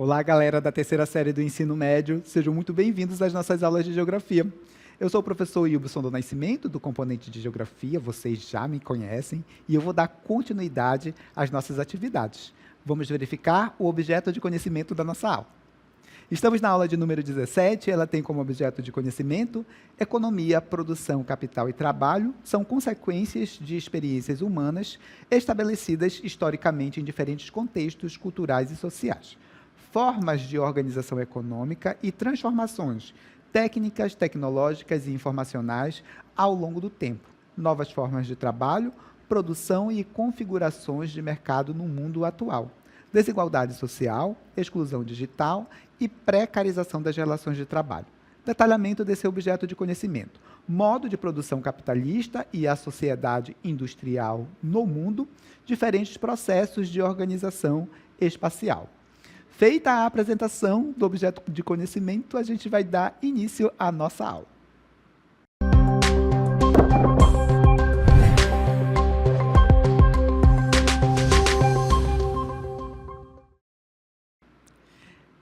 Olá, galera da terceira série do ensino médio, sejam muito bem-vindos às nossas aulas de geografia. Eu sou o professor Wilson do Nascimento, do componente de geografia, vocês já me conhecem, e eu vou dar continuidade às nossas atividades. Vamos verificar o objeto de conhecimento da nossa aula. Estamos na aula de número 17, ela tem como objeto de conhecimento economia, produção, capital e trabalho são consequências de experiências humanas estabelecidas historicamente em diferentes contextos culturais e sociais. Formas de organização econômica e transformações técnicas, tecnológicas e informacionais ao longo do tempo. Novas formas de trabalho, produção e configurações de mercado no mundo atual. Desigualdade social, exclusão digital e precarização das relações de trabalho. Detalhamento desse objeto de conhecimento. Modo de produção capitalista e a sociedade industrial no mundo, diferentes processos de organização espacial. Feita a apresentação do objeto de conhecimento, a gente vai dar início à nossa aula.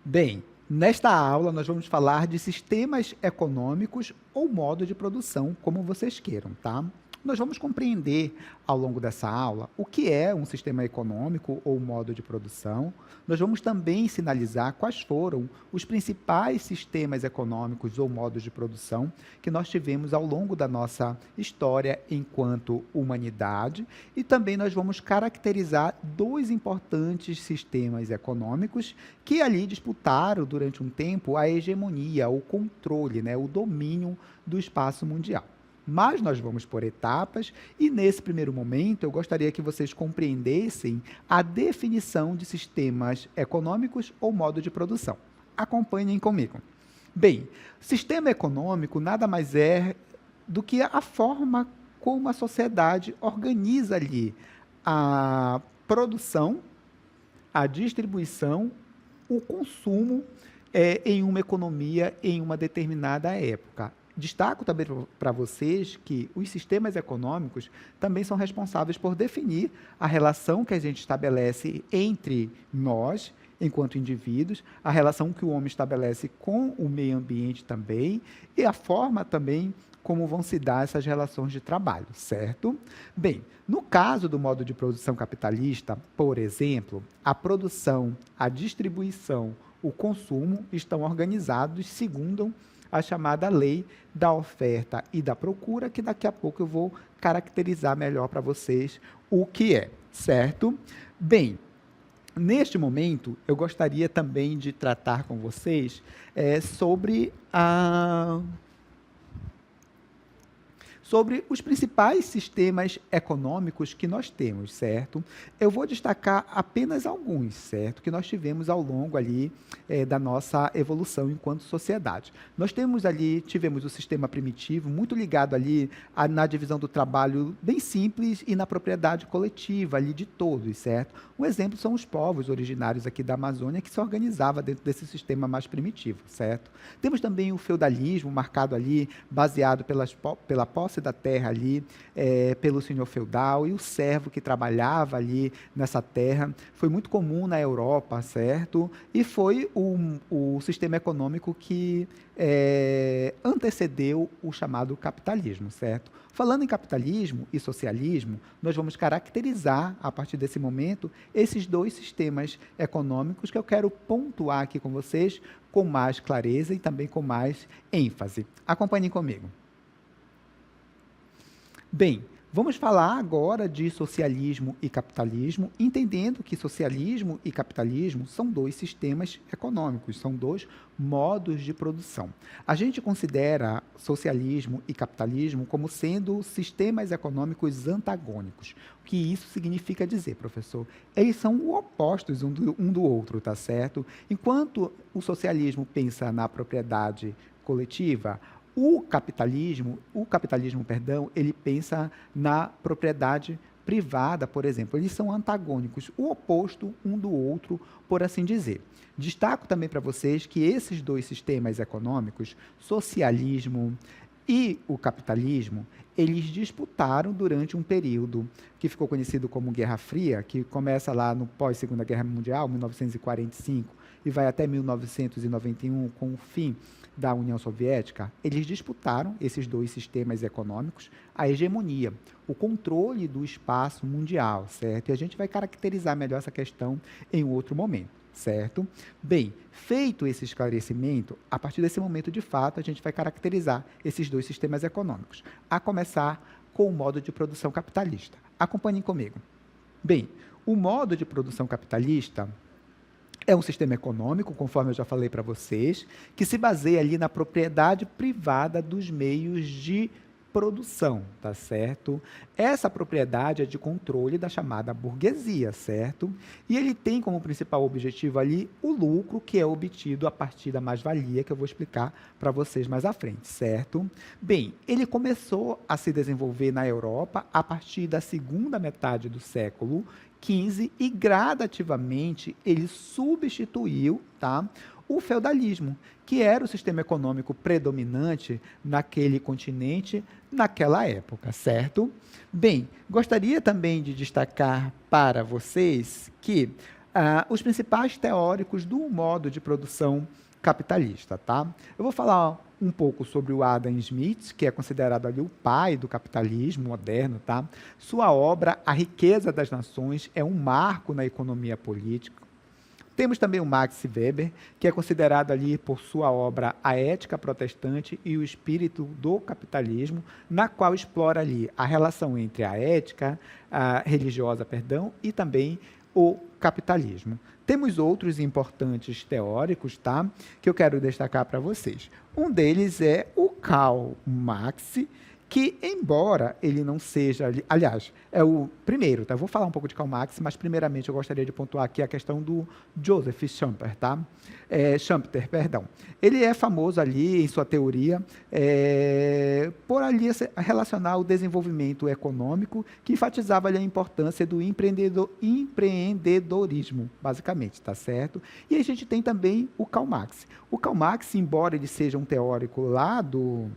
Bem, nesta aula nós vamos falar de sistemas econômicos ou modo de produção, como vocês queiram, tá? Nós vamos compreender ao longo dessa aula o que é um sistema econômico ou modo de produção. Nós vamos também sinalizar quais foram os principais sistemas econômicos ou modos de produção que nós tivemos ao longo da nossa história enquanto humanidade. E também nós vamos caracterizar dois importantes sistemas econômicos que ali disputaram durante um tempo a hegemonia, o controle, o domínio do espaço mundial. Mas nós vamos por etapas e, nesse primeiro momento, eu gostaria que vocês compreendessem a definição de sistemas econômicos ou modo de produção. Acompanhem comigo. Bem, sistema econômico nada mais é do que a forma como a sociedade organiza ali a produção, a distribuição, o consumo em uma economia em uma determinada época. Destaco também para vocês que os sistemas econômicos também são responsáveis por definir a relação que a gente estabelece entre nós, enquanto indivíduos, a relação que o homem estabelece com o meio ambiente também, e a forma também como vão se dar essas relações de trabalho, certo? Bem, no caso do modo de produção capitalista, por exemplo, a produção, a distribuição, o consumo estão organizados segundo a chamada lei da oferta e da procura, que daqui a pouco eu vou caracterizar melhor para vocês o que é, certo? Bem, neste momento, eu gostaria também de tratar com vocês sobre os principais sistemas econômicos que nós temos, certo? Eu vou destacar apenas alguns, certo? Que nós tivemos ao longo ali da nossa evolução enquanto sociedade. Nós tivemos o sistema primitivo, muito ligado ali na divisão do trabalho bem simples e na propriedade coletiva ali de todos, certo? Um exemplo são os povos originários aqui da Amazônia que se organizavam dentro desse sistema mais primitivo, certo? Temos também o feudalismo, marcado ali, baseado pela posse da terra ali, pelo senhor feudal, e o servo que trabalhava ali nessa terra. Foi muito comum na Europa, certo? E foi o sistema econômico que antecedeu o chamado capitalismo, certo? Falando em capitalismo e socialismo, nós vamos caracterizar, a partir desse momento, esses dois sistemas econômicos que eu quero pontuar aqui com vocês com mais clareza e também com mais ênfase. Acompanhem comigo. Bem, vamos falar agora de socialismo e capitalismo, entendendo que socialismo e capitalismo são dois sistemas econômicos, são dois modos de produção. A gente considera socialismo e capitalismo como sendo sistemas econômicos antagônicos. O que isso significa dizer, professor? Eles são opostos um do outro, tá certo? Enquanto o socialismo pensa na propriedade coletiva, o capitalismo, ele pensa na propriedade privada, por exemplo. Eles são antagônicos, o oposto um do outro, por assim dizer. Destaco também para vocês que esses dois sistemas econômicos, socialismo e o capitalismo, eles disputaram durante um período que ficou conhecido como Guerra Fria, que começa lá no pós-Segunda Guerra Mundial, 1945, e vai até 1991, com o fim da União Soviética. Eles disputaram, esses dois sistemas econômicos, a hegemonia, o controle do espaço mundial, certo? E a gente vai caracterizar melhor essa questão em outro momento, certo? Bem, feito esse esclarecimento, a partir desse momento, de fato, a gente vai caracterizar esses dois sistemas econômicos, a começar com o modo de produção capitalista. Acompanhem comigo. Bem, o modo de produção capitalista é um sistema econômico, conforme eu já falei para vocês, que se baseia ali na propriedade privada dos meios de produção, tá certo? Essa propriedade é de controle da chamada burguesia, certo? E ele tem como principal objetivo ali o lucro que é obtido a partir da mais-valia, que eu vou explicar para vocês mais à frente, certo? Bem, ele começou a se desenvolver na Europa a partir da segunda metade do século XV e gradativamente ele substituiu, tá, o feudalismo, que era o sistema econômico predominante naquele continente, naquela época, certo? Bem, gostaria também de destacar para vocês que os principais teóricos do modo de produção capitalista, tá? Eu vou falar um pouco sobre o Adam Smith, que é considerado ali o pai do capitalismo moderno, tá? Sua obra, A Riqueza das Nações, é um marco na economia política. Temos também o Max Weber, que é considerado ali por sua obra A Ética Protestante e o Espírito do Capitalismo, na qual explora ali a relação entre a ética religiosa, e também o capitalismo. Temos outros importantes teóricos, tá, que eu quero destacar para vocês. Um deles é o Karl Marx, que, embora ele não seja, aliás, é o primeiro, tá? Eu vou falar um pouco de Karl Marx, mas primeiramente eu gostaria de pontuar aqui a questão do Joseph Schumpeter, tá? Schumpeter, perdão. Ele é famoso ali em sua teoria por ali relacionar o desenvolvimento econômico, que enfatizava ali a importância do empreendedorismo, basicamente, tá certo? E a gente tem também o Karl Marx. O Karl Marx, embora ele seja um teórico lá do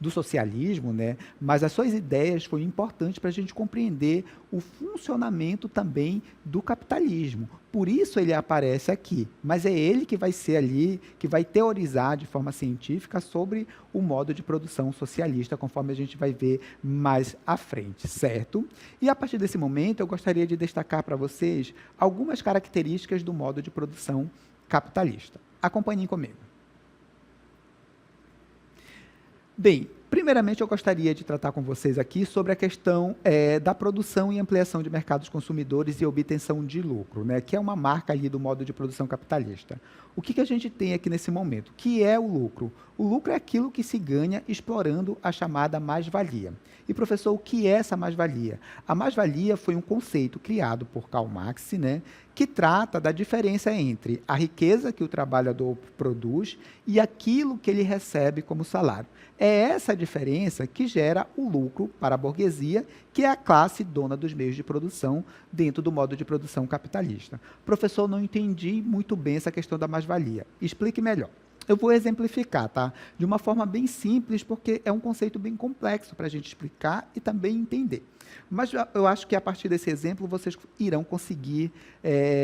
socialismo, né? Mas as suas ideias foram importantes para a gente compreender o funcionamento também do capitalismo. Por isso ele aparece aqui, mas é ele que vai ser ali, que vai teorizar de forma científica sobre o modo de produção socialista, conforme a gente vai ver mais à frente, certo? E a partir desse momento eu gostaria de destacar para vocês algumas características do modo de produção capitalista. Acompanhem comigo. Bem, primeiramente eu gostaria de tratar com vocês aqui sobre a questão da produção e ampliação de mercados consumidores e obtenção de lucro, né, que é uma marca ali do modo de produção capitalista. O que a gente tem aqui nesse momento? O que é o lucro? O lucro é aquilo que se ganha explorando a chamada mais-valia. E, professor, o que é essa mais-valia? A mais-valia foi um conceito criado por Karl Marx, né, que trata da diferença entre a riqueza que o trabalhador produz e aquilo que ele recebe como salário. É essa diferença que gera o lucro para a burguesia, que é a classe dona dos meios de produção dentro do modo de produção capitalista. Professor, não entendi muito bem essa questão da mais-valia. Explique melhor. Eu vou exemplificar, tá? De uma forma bem simples, porque é um conceito bem complexo para a gente explicar e também entender. Mas eu acho que a partir desse exemplo vocês irão conseguir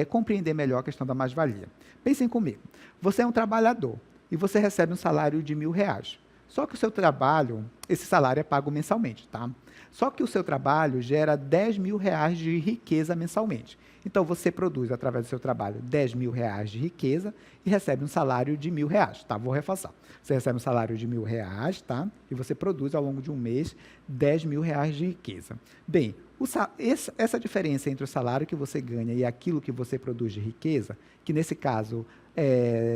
compreender melhor a questão da mais-valia. Pensem comigo. Você é um trabalhador e você recebe um salário de R$1.000. Só que o seu trabalho, esse salário é pago mensalmente, tá? Só que o seu trabalho gera R$10.000 de riqueza mensalmente. Então, você produz, através do seu trabalho, R$10.000 de riqueza e recebe um salário de R$1.000, tá? Vou reforçar. Você recebe um salário de R$1.000, tá? E você produz, ao longo de um mês, R$10.000 de riqueza. Bem, essa diferença entre o salário que você ganha e aquilo que você produz de riqueza, que nesse caso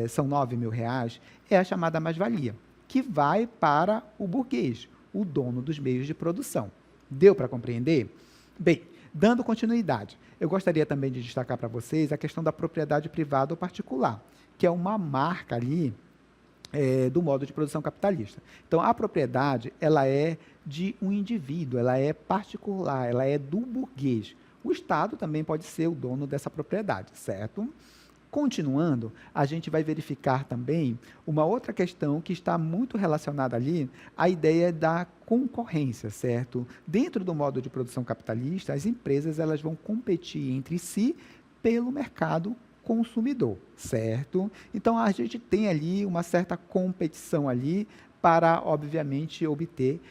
são R$9.000, é a chamada mais-valia, que vai para o burguês, o dono dos meios de produção. Deu para compreender? Bem, dando continuidade, eu gostaria também de destacar para vocês a questão da propriedade privada ou particular, que é uma marca ali do modo de produção capitalista. Então, a propriedade, ela é de um indivíduo, ela é particular, ela é do burguês. O Estado também pode ser o dono dessa propriedade, certo? Continuando, a gente vai verificar também uma outra questão que está muito relacionada ali à ideia da concorrência, certo? Dentro do modo de produção capitalista, as empresas elas vão competir entre si pelo mercado consumidor, certo? Então a gente tem ali uma certa competição ali para, obviamente, obter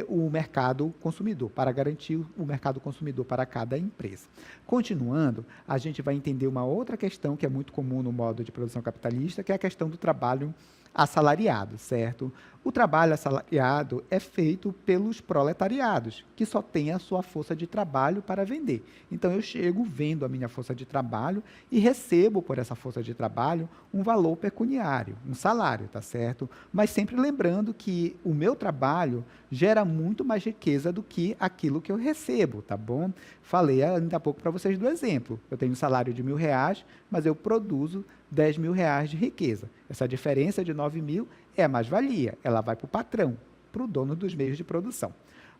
o mercado consumidor, para garantir o mercado consumidor para cada empresa. Continuando, a gente vai entender uma outra questão que é muito comum no modo de produção capitalista, que é a questão do trabalho assalariado, certo? O trabalho assalariado é feito pelos proletariados, que só têm a sua força de trabalho para vender. Então, eu chego, vendo a minha força de trabalho e recebo por essa força de trabalho um valor pecuniário, um salário, tá certo? Mas sempre lembrando que o meu trabalho gera muito mais riqueza do que aquilo que eu recebo, tá bom? Falei ainda há pouco para vocês do exemplo. Eu tenho um salário de R$ 1.000, mas eu produzo R$ 10.000 de riqueza. Essa diferença de 9.000 é a mais-valia. Ela vai para o patrão, para o dono dos meios de produção.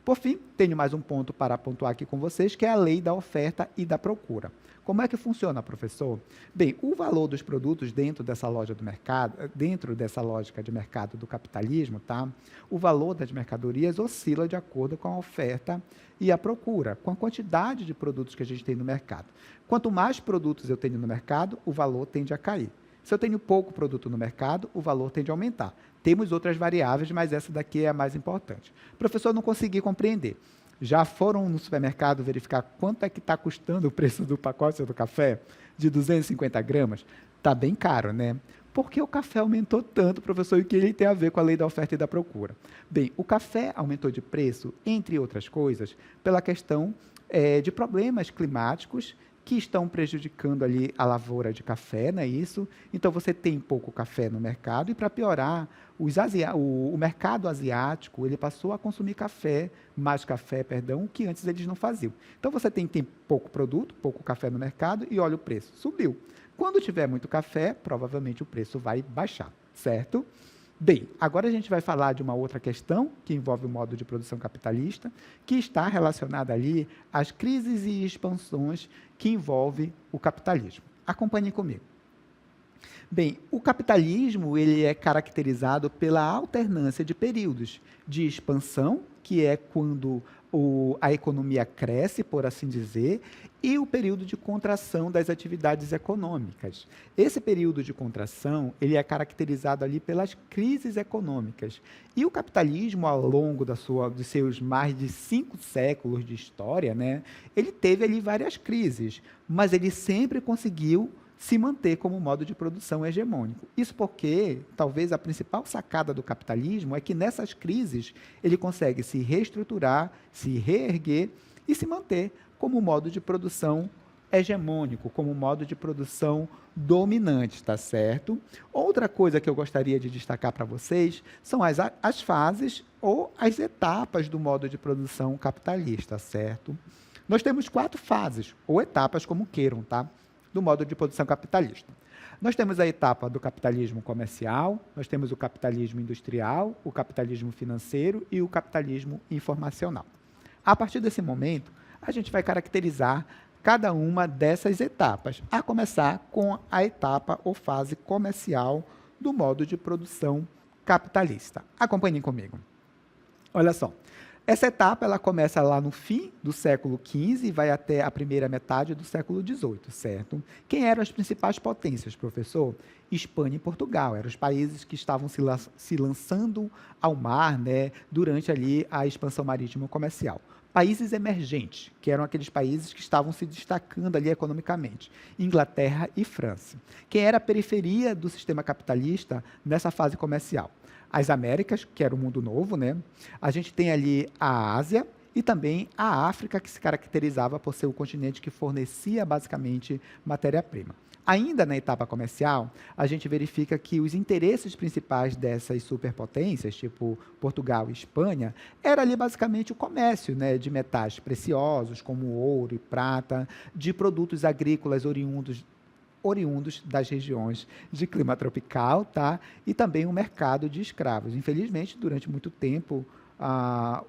Por fim, tenho mais um ponto para pontuar aqui com vocês, que é a lei da oferta e da procura. Como é que funciona, professor? Bem, o valor dos produtos dentro dessa loja do mercado, dentro dessa lógica de mercado do capitalismo, tá? O valor das mercadorias oscila de acordo com a oferta e a procura, com a quantidade de produtos que a gente tem no mercado. Quanto mais produtos eu tenho no mercado, o valor tende a cair. Se eu tenho pouco produto no mercado, o valor tende a aumentar. Temos outras variáveis, mas essa daqui é a mais importante. Professor, não consegui compreender. Já foram no supermercado verificar quanto é que está custando o preço do pacote do café de 250 gramas? Está bem caro, né? Por que o café aumentou tanto, professor, e o que ele tem a ver com a lei da oferta e da procura? Bem, o café aumentou de preço, entre outras coisas, pela questão de problemas climáticos que estão prejudicando ali a lavoura de café, não é isso? Então, você tem pouco café no mercado e, para piorar, o mercado asiático, ele passou a consumir mais café, perdão, que antes eles não faziam. Então, você tem pouco produto, pouco café no mercado e olha o preço, subiu. Quando tiver muito café, provavelmente o preço vai baixar, certo? Bem, agora a gente vai falar de uma outra questão que envolve o modo de produção capitalista, que está relacionada ali às crises e expansões que envolvem o capitalismo. Acompanhem comigo. Bem, o capitalismo ele é caracterizado pela alternância de períodos de expansão, que é quando a economia cresce, por assim dizer, e o período de contração das atividades econômicas. Esse período de contração ele é caracterizado ali pelas crises econômicas. E o capitalismo, ao longo de seus mais de 5 séculos de história, né, ele teve ali várias crises, mas ele sempre conseguiu se manter como modo de produção hegemônico. Isso porque, talvez, a principal sacada do capitalismo é que, nessas crises, ele consegue se reestruturar, se reerguer e se manter como modo de produção hegemônico, como modo de produção dominante, tá certo? Outra coisa que eu gostaria de destacar para vocês são as fases ou as etapas do modo de produção capitalista, certo? Nós temos 4 fases, ou etapas, como queiram, tá? Do modo de produção capitalista. Nós temos a etapa do capitalismo comercial, nós temos o capitalismo industrial, o capitalismo financeiro e o capitalismo informacional. A partir desse momento, a gente vai caracterizar cada uma dessas etapas, a começar com a etapa ou fase comercial do modo de produção capitalista. Acompanhem comigo. Olha só. Essa etapa ela começa lá no fim do século XV e vai até a primeira metade do século XVIII, certo? Quem eram as principais potências, professor? Espanha e Portugal, eram os países que estavam se lançando ao mar, né, durante ali a expansão marítima comercial. Países emergentes, que eram aqueles países que estavam se destacando ali economicamente, Inglaterra e França. Quem era a periferia do sistema capitalista nessa fase comercial? As Américas, que era o mundo novo, né? A gente tem ali a Ásia e também a África, que se caracterizava por ser o continente que fornecia basicamente matéria-prima. Ainda na etapa comercial, a gente verifica que os interesses principais dessas superpotências, tipo Portugal e Espanha, era ali basicamente o comércio, né, de metais preciosos, como ouro e prata, de produtos agrícolas oriundos das regiões de clima tropical, tá? E também o mercado de escravos. Infelizmente, durante muito tempo,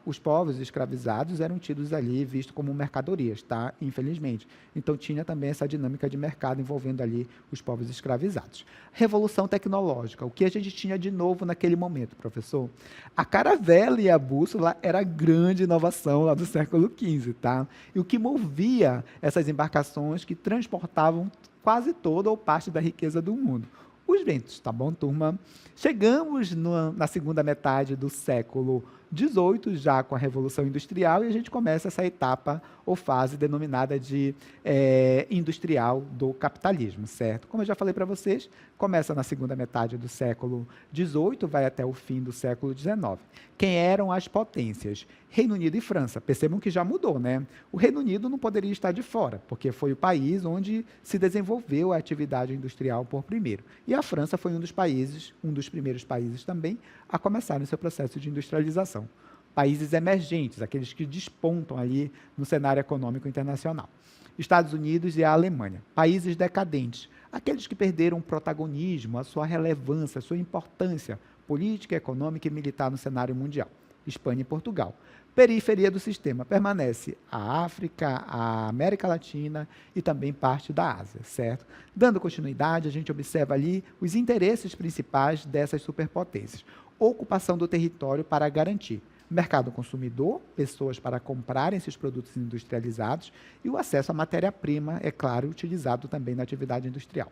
os povos escravizados eram tidos ali, vistos como mercadorias, tá? Infelizmente. Então, tinha também essa dinâmica de mercado envolvendo ali os povos escravizados. Revolução tecnológica. O que a gente tinha de novo naquele momento, professor? A caravela e a bússola era a grande inovação lá do século XV, tá? E o que movia essas embarcações que transportavam quase toda ou parte da riqueza do mundo. Os ventos, tá bom, turma? Chegamos na segunda metade do século XVIII, já com a Revolução Industrial, e a gente começa essa etapa ou fase denominada de industrial do capitalismo, certo? Como eu já falei para vocês, começa na segunda metade do século XVIII, vai até o fim do século XIX. Quem eram as potências? Reino Unido e França. Percebam que já mudou, né? O Reino Unido não poderia estar de fora, porque foi o país onde se desenvolveu a atividade industrial por primeiro. E a França foi um dos primeiros países também, a começar no seu processo de industrialização. Países emergentes, aqueles que despontam ali no cenário econômico internacional. Estados Unidos e a Alemanha. Países decadentes, aqueles que perderam o protagonismo, a sua relevância, a sua importância política, econômica e militar no cenário mundial. Espanha e Portugal. Periferia do sistema permanece a África, a América Latina e também parte da Ásia, certo? Dando continuidade, a gente observa ali os interesses principais dessas superpotências. Ocupação do território para garantir mercado consumidor, pessoas para comprarem esses produtos industrializados e o acesso à matéria-prima, é claro, utilizado também na atividade industrial.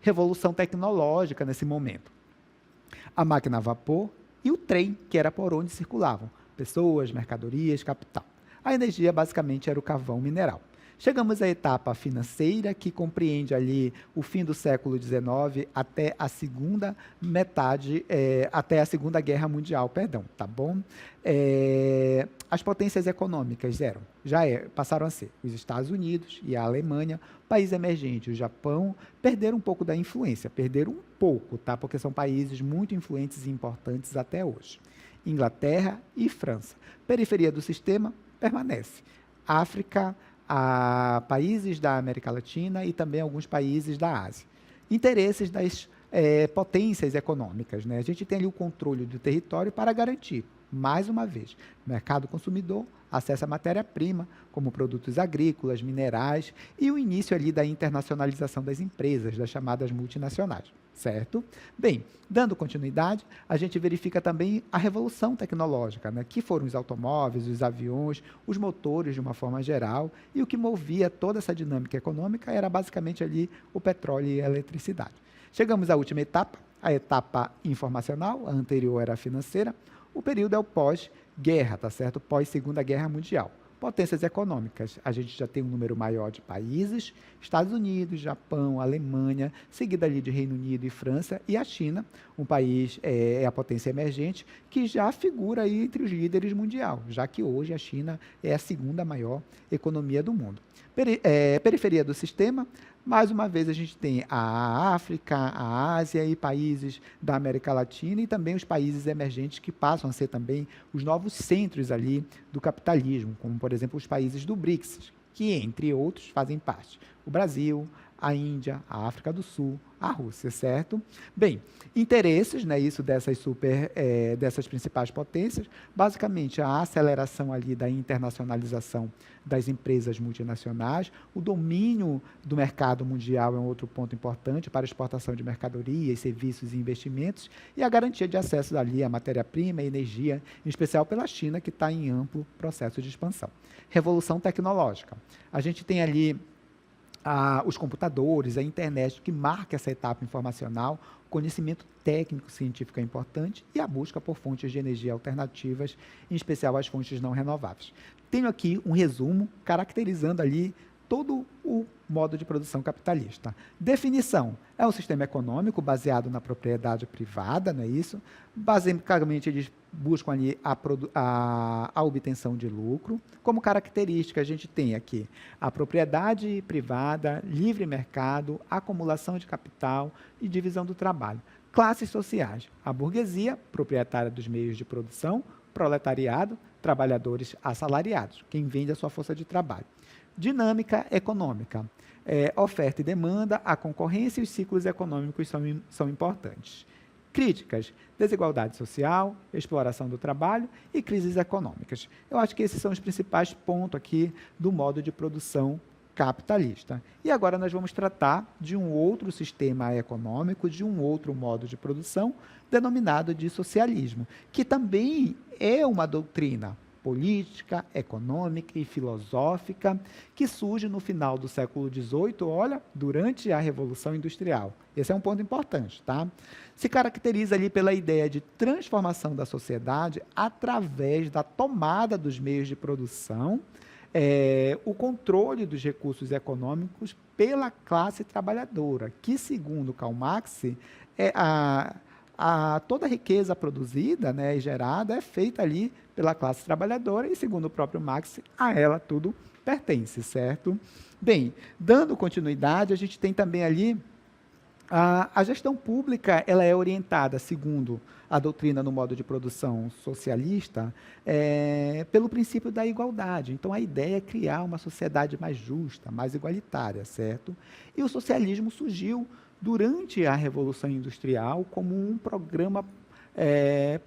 Revolução tecnológica nesse momento. A máquina a vapor e o trem, que era por onde circulavam pessoas, mercadorias, capital. A energia, basicamente, era o carvão mineral. Chegamos à etapa financeira, que compreende ali o fim do século XIX até a segunda até a Segunda Guerra Mundial, perdão, tá bom? As potências econômicas passaram a ser os Estados Unidos e a Alemanha. País emergente, o Japão, perderam um pouco da influência, perderam um pouco, tá? Porque são países muito influentes e importantes até hoje. Inglaterra e França. Periferia do sistema permanece. África, países da América Latina e também alguns países da Ásia. Interesses das potências econômicas, né? A gente tem ali o controle do território para garantir, mais uma vez, mercado consumidor, acesso à matéria-prima, como produtos agrícolas, minerais, e o início ali da internacionalização das empresas, das chamadas multinacionais, certo? Bem, dando continuidade, a gente verifica também a revolução tecnológica, né, que foram os automóveis, os aviões, os motores de uma forma geral, e o que movia toda essa dinâmica econômica era basicamente ali o petróleo e a eletricidade. Chegamos à última etapa, a etapa informacional, a anterior era a financeira. O período é o pós-guerra, tá certo? Pós-Segunda Guerra Mundial. Potências econômicas, a gente já tem um número maior de países, Estados Unidos, Japão, Alemanha, seguida ali de Reino Unido e França, e a China, um país, é a potência emergente, que já figura aí entre os líderes mundial, já que hoje a China é a segunda maior economia do mundo. Periferia do sistema, mais uma vez a gente tem a África, a Ásia e países da América Latina e também os países emergentes que passam a ser também os novos centros ali do capitalismo, como por exemplo os países do BRICS, que entre outros fazem parte o Brasil, a Índia, a África do Sul, a Rússia, certo? Bem, interesses, né, isso dessas principais potências, basicamente a aceleração ali da internacionalização das empresas multinacionais, o domínio do mercado mundial é um outro ponto importante para a exportação de mercadorias, serviços e investimentos, e a garantia de acesso ali à matéria-prima e energia, em especial pela China, que está em amplo processo de expansão. Revolução tecnológica. A gente tem ali os computadores, a internet, que marca essa etapa informacional, conhecimento técnico científico é importante e a busca por fontes de energia alternativas, em especial as fontes não renováveis. Tenho aqui um resumo caracterizando ali todo o modo de produção capitalista. Definição: é um sistema econômico baseado na propriedade privada, não é isso? Basicamente, eles buscam ali a obtenção de lucro. Como característica, a gente tem aqui a propriedade privada, livre mercado, acumulação de capital e divisão do trabalho. Classes sociais: a burguesia, proprietária dos meios de produção, proletariado, trabalhadores assalariados, quem vende a sua força de trabalho. Dinâmica econômica: oferta e demanda, a concorrência e os ciclos econômicos são importantes. críticas, desigualdade social, exploração do trabalho e crises econômicas. Eu acho que esses são os principais pontos aqui do modo de produção capitalista. E agora nós vamos tratar de um outro sistema econômico, de um outro modo de produção, denominado de socialismo, que também é uma doutrina política, econômica e filosófica que surge no final do século XVIII, olha, durante a Revolução Industrial. Esse é um ponto importante, tá? Se caracteriza ali pela ideia de transformação da sociedade através da tomada dos meios de produção, o controle dos recursos econômicos pela classe trabalhadora, que, segundo Karl Marx, toda a riqueza produzida, né, e gerada é feita ali pela classe trabalhadora e, segundo o próprio Marx, a ela tudo pertence, certo? Bem, dando continuidade, a gente tem também ali a gestão pública, ela é orientada, segundo a doutrina no modo de produção socialista, pelo princípio da igualdade. Então, a ideia é criar uma sociedade mais justa, mais igualitária, certo? E o socialismo surgiu durante a Revolução Industrial como um programa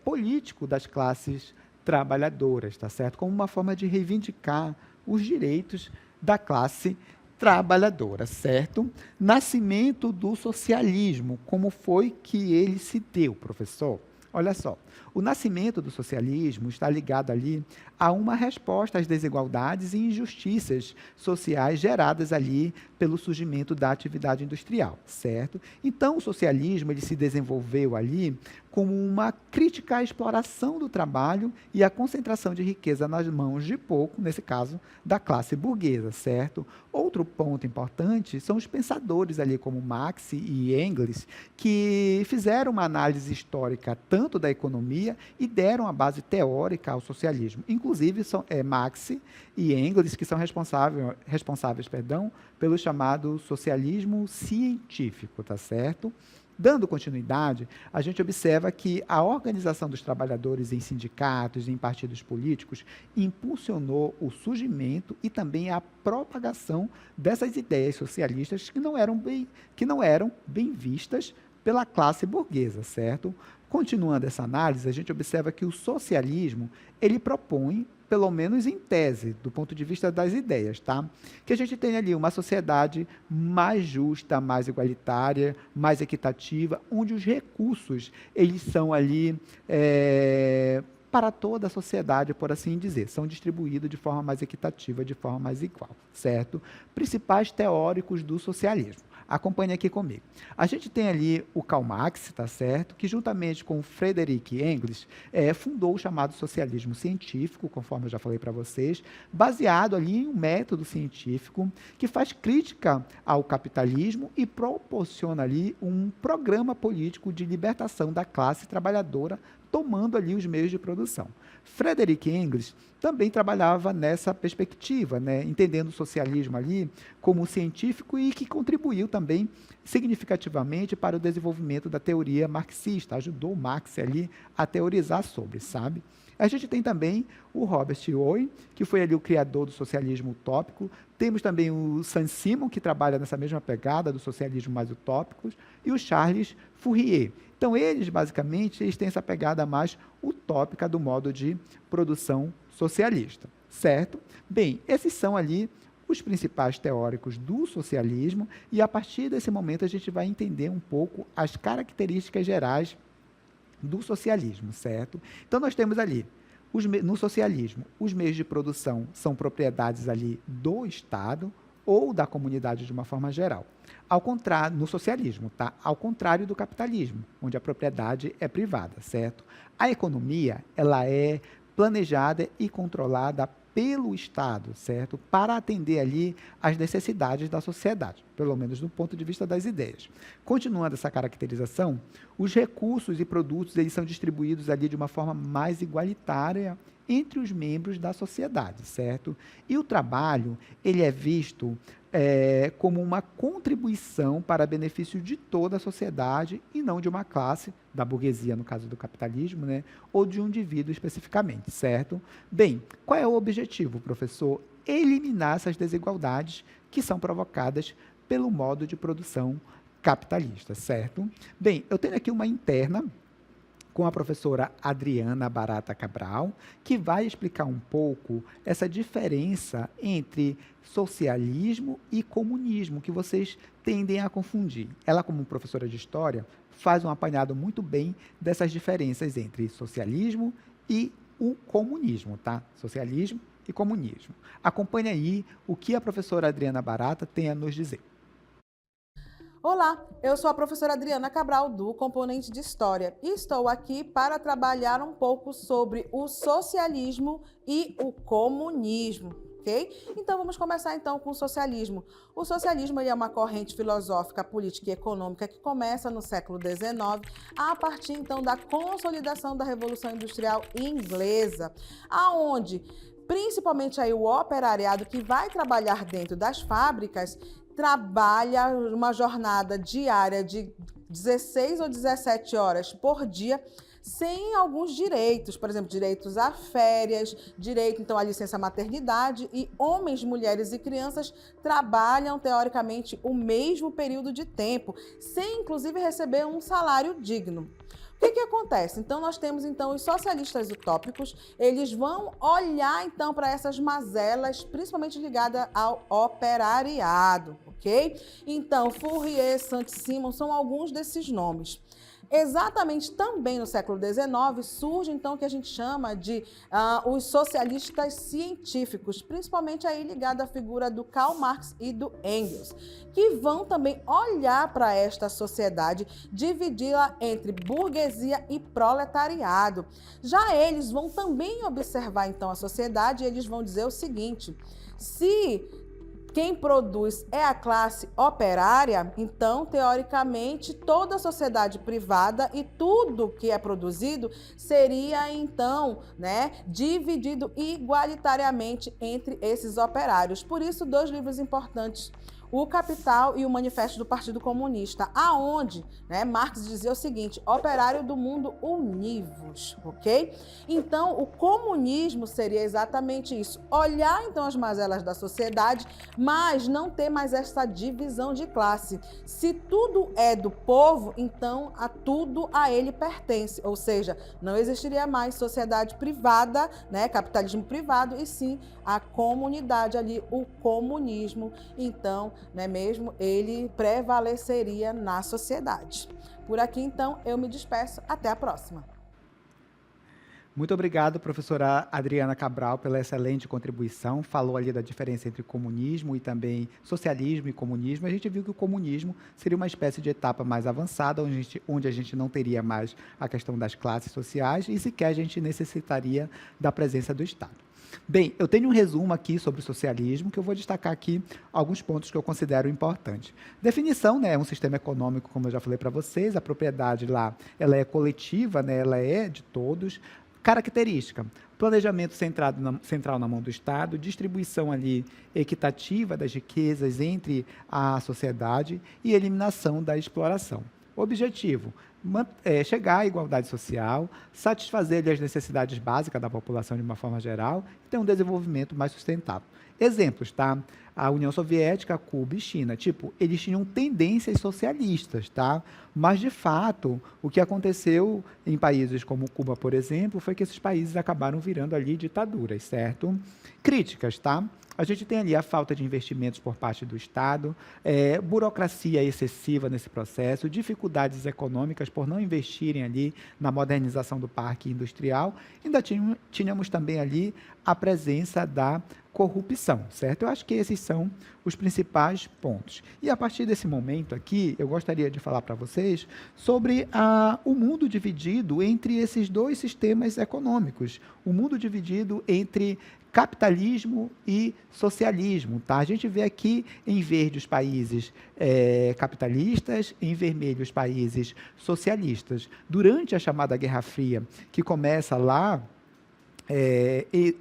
político das classes trabalhadoras, tá certo? Como uma forma de reivindicar os direitos da classe trabalhadora, certo? Nascimento do socialismo, como foi que ele se deu, professor? Olha só, o nascimento do socialismo está ligado ali a uma resposta às desigualdades e injustiças sociais geradas ali pelo surgimento da atividade industrial, certo? Então, o socialismo ele se desenvolveu ali como uma crítica à exploração do trabalho e à concentração de riqueza nas mãos de pouco, nesse caso, da classe burguesa, certo? Outro ponto importante são os pensadores ali como Marx e Engels, que fizeram uma análise histórica tanto da economia e deram a base teórica ao socialismo. Inclusive, são Marx e Engels que são responsáveis pelo chamado socialismo científico, tá certo? Dando continuidade, a gente observa que a organização dos trabalhadores em sindicatos e em partidos políticos impulsionou o surgimento e também a propagação dessas ideias socialistas que não eram bem vistas pela classe burguesa, certo? Continuando essa análise, a gente observa que o socialismo, ele propõe, pelo menos em tese, do ponto de vista das ideias, tá? Que a gente tem ali uma sociedade mais justa, mais igualitária, mais equitativa, onde os recursos, eles são ali para toda a sociedade, por assim dizer, são distribuídos de forma mais equitativa, de forma mais igual, certo? Principais teóricos do socialismo. Acompanhe aqui comigo. A gente tem ali o Karl Marx, tá certo? Que juntamente com Friedrich Engels fundou o chamado socialismo científico, conforme eu já falei para vocês, baseado ali em um método científico que faz crítica ao capitalismo e proporciona ali um programa político de libertação da classe trabalhadora, tomando ali os meios de produção. Friedrich Engels também trabalhava nessa perspectiva, né, entendendo o socialismo ali como científico e que contribuiu também significativamente para o desenvolvimento da teoria marxista, ajudou Marx ali a teorizar sobre, sabe? A gente tem também o Robert Owen, que foi ali o criador do socialismo utópico. Temos também o Saint-Simon, que trabalha nessa mesma pegada do socialismo mais utópico, e o Charles Fourier. Então, basicamente, eles têm essa pegada mais utópica do modo de produção socialista, certo? Bem, esses são ali os principais teóricos do socialismo, e a partir desse momento a gente vai entender um pouco as características gerais do socialismo, certo? Então, nós temos ali, no socialismo, os meios de produção são propriedades ali do Estado ou da comunidade de uma forma geral. Ao contrário, no socialismo, tá? Ao contrário do capitalismo, onde a propriedade é privada, certo? A economia, ela é planejada e controlada pelo Estado, certo? Para atender ali às necessidades da sociedade, pelo menos do ponto de vista das ideias. Continuando essa caracterização, os recursos e produtos eles são distribuídos ali de uma forma mais igualitária entre os membros da sociedade, certo? E o trabalho, ele é visto como uma contribuição para benefício de toda a sociedade e não de uma classe, da burguesia, no caso do capitalismo, né? Ou de um indivíduo especificamente, certo? Bem, qual é o objetivo, professor? Eliminar essas desigualdades que são provocadas pelo modo de produção capitalista, certo? Bem, eu tenho aqui uma interna com a professora Adriana Barata Cabral, que vai explicar um pouco essa diferença entre socialismo e comunismo, que vocês tendem a confundir. Ela, como professora de história, faz um apanhado muito bem dessas diferenças entre socialismo e o comunismo, tá? Socialismo e comunismo. Acompanhe aí o que a professora Adriana Barata tem a nos dizer. Olá, eu sou a professora Adriana Cabral, do componente de História, e estou aqui para trabalhar um pouco sobre o socialismo e o comunismo, ok? Então vamos começar então com o socialismo. O socialismo é uma corrente filosófica, política e econômica que começa no século XIX, a partir então da consolidação da Revolução Industrial Inglesa, aonde principalmente aí o operariado que vai trabalhar dentro das fábricas trabalha uma jornada diária de 16 ou 17 horas por dia, sem alguns direitos, por exemplo, direitos a férias, direito então à licença maternidade, e homens, mulheres e crianças trabalham teoricamente o mesmo período de tempo, sem inclusive receber um salário digno. O que acontece? Então, nós temos então os socialistas utópicos, eles vão olhar então para essas mazelas, principalmente ligadas ao operariado, ok? Então, Fourier, Saint-Simon são alguns desses nomes. Exatamente também no século XIX surge então o que a gente chama de os socialistas científicos, principalmente aí ligado à figura do Karl Marx e do Engels, que vão também olhar para esta sociedade, dividi-la entre burguesia e proletariado. Já eles vão também observar então a sociedade e eles vão dizer o seguinte: se quem produz é a classe operária, então, teoricamente, toda a sociedade privada e tudo que é produzido seria, então, dividido igualitariamente entre esses operários. Por isso, dois livros importantes: O Capital e o Manifesto do Partido Comunista, aonde Marx dizia o seguinte: operário do mundo univos, ok? Então, o comunismo seria exatamente isso: olhar então as mazelas da sociedade, mas não ter mais essa divisão de classe. Se tudo é do povo, então tudo a ele pertence, ou seja, não existiria mais sociedade privada, capitalismo privado, e sim a comunidade ali, o comunismo, então, ele prevaleceria na sociedade. Por aqui, então, eu me despeço. Até a próxima. Muito obrigado, professora Adriana Cabral, pela excelente contribuição. Falou ali da diferença entre comunismo e também socialismo e comunismo. A gente viu que o comunismo seria uma espécie de etapa mais avançada, onde a gente não teria mais a questão das classes sociais e sequer a gente necessitaria da presença do Estado. Bem, eu tenho um resumo aqui sobre o socialismo, que eu vou destacar aqui alguns pontos que eu considero importantes. Definição, é um sistema econômico, como eu já falei para vocês, a propriedade lá, ela é coletiva, ela é de todos. Característica: planejamento central na mão do Estado, distribuição ali equitativa das riquezas entre a sociedade e eliminação da exploração. Objetivo: chegar à igualdade social, satisfazer ali as necessidades básicas da população de uma forma geral e ter um desenvolvimento mais sustentável. Exemplos, tá? A União Soviética, Cuba e China. Eles tinham tendências socialistas, tá? Mas, de fato, o que aconteceu em países como Cuba, por exemplo, foi que esses países acabaram virando ali ditaduras, certo? Críticas, tá? A gente tem ali a falta de investimentos por parte do Estado, burocracia excessiva nesse processo, dificuldades econômicas por não investirem ali na modernização do parque industrial. Ainda tínhamos também ali a presença da corrupção, certo? Eu acho que esses são os principais pontos. E a partir desse momento aqui, eu gostaria de falar para vocês sobre o mundo dividido entre esses dois sistemas econômicos, o mundo dividido entre capitalismo e socialismo, tá? A gente vê aqui em verde os países capitalistas, em vermelho os países socialistas. Durante a chamada Guerra Fria, que começa lá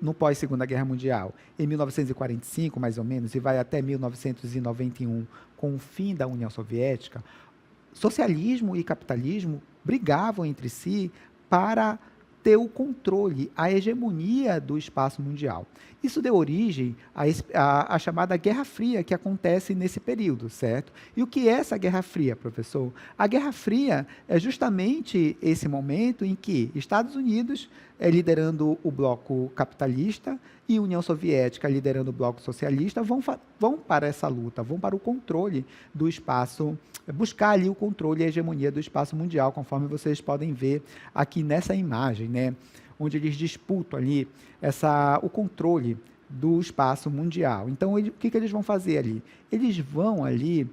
no pós-Segunda Guerra Mundial, em 1945, mais ou menos, e vai até 1991, com o fim da União Soviética, socialismo e capitalismo brigavam entre si para ter o controle, a hegemonia do espaço mundial. Isso deu origem à chamada Guerra Fria, que acontece nesse período, certo? E o que é essa Guerra Fria, professor? A Guerra Fria é justamente esse momento em que Estados Unidos, liderando o bloco capitalista, e União Soviética, liderando o bloco socialista, vão para essa luta, vão para o controle do espaço, buscar ali o controle e a hegemonia do espaço mundial, conforme vocês podem ver aqui nessa imagem, né? Onde eles disputam ali o controle do espaço mundial. Então, o que eles vão fazer ali? Eles vão ali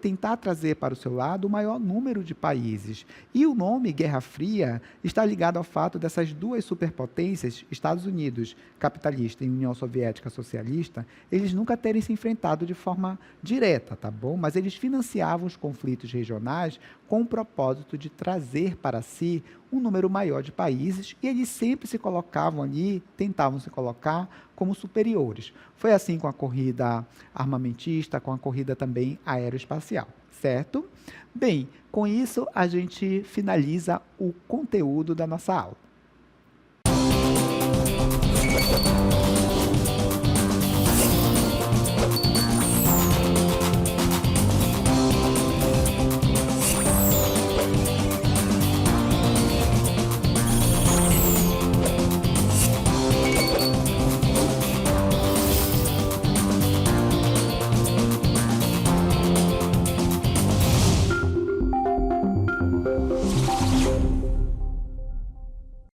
tentar trazer para o seu lado o maior número de países. E o nome Guerra Fria está ligado ao fato dessas duas superpotências, Estados Unidos capitalista e União Soviética socialista, eles nunca terem se enfrentado de forma direta, tá bom? Mas eles financiavam os conflitos regionais com o propósito de trazer para si um número maior de países, e eles sempre se colocavam ali, tentavam se colocar como superiores. Foi assim com a corrida armamentista, com a corrida também aeroespacial, certo? Bem, com isso a gente finaliza o conteúdo da nossa aula.